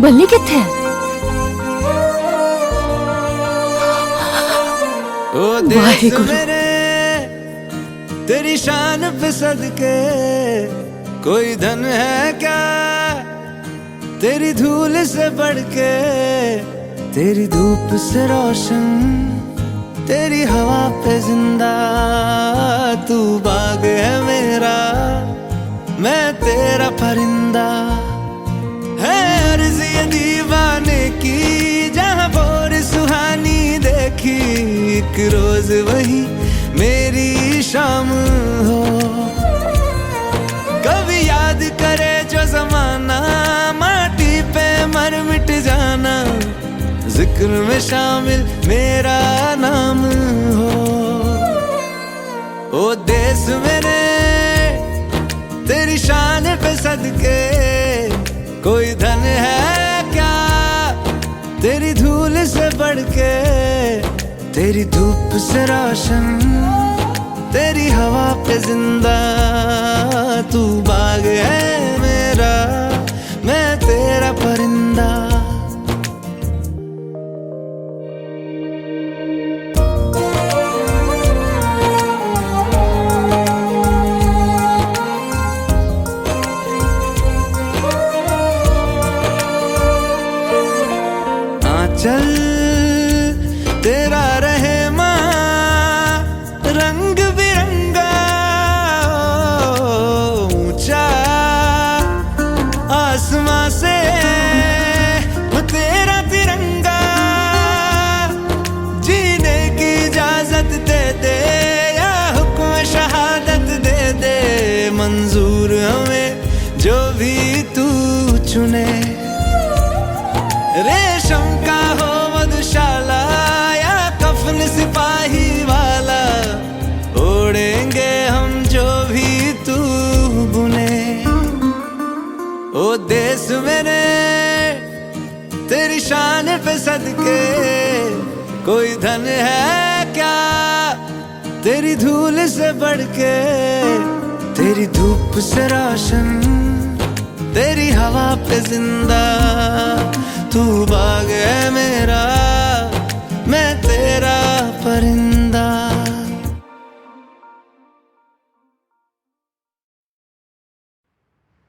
बल्ली कित्थे है? ओ देश मेरे तेरी शान पे सदके, कोई धन है क्या तेरी धूल से बढ़ के। तेरी धूप से रोशन, तेरी हवा पे जिंदा, तू बाग है मेरा, मैं तेरा परिंदा। है अर्ज़ ये दीवाने की, जहाँ बोर सुहानी देखी, एक रोज वही मेरी शाम हो। कभी याद करे जो जमाना, माटी पे मर मिट जाना, जिक्र में शामिल मेरा नाम हो। ओ देश मेरे तेरी शान पे सदके, कोई धन है क्या तेरी धूल से बढ़ के। तेरी धूप से रोशन, तेरी हवा पे जिंदा, तू बाग है मेरा, मैं तेरा परिंदा। चल तेरा रहे माँ रंग बिरंगा, ऊंचा आसमां से तेरा तिरंगा। जीने की इजाजत दे दे या हुक्म शहादत दे दे, मंजूर हमें जो भी तू चुने। रेशम का हो मधुशाला या कफन सिपाही वाला, ओढ़ेंगे हम जो भी तू बुने। ओ देश मेरे तेरी शान पे सदके, कोई धन है क्या तेरी धूल से बढ़ के। तेरी धूप से रोशन, तेरी हवा पे जिंदा, तू बाग है मेरा,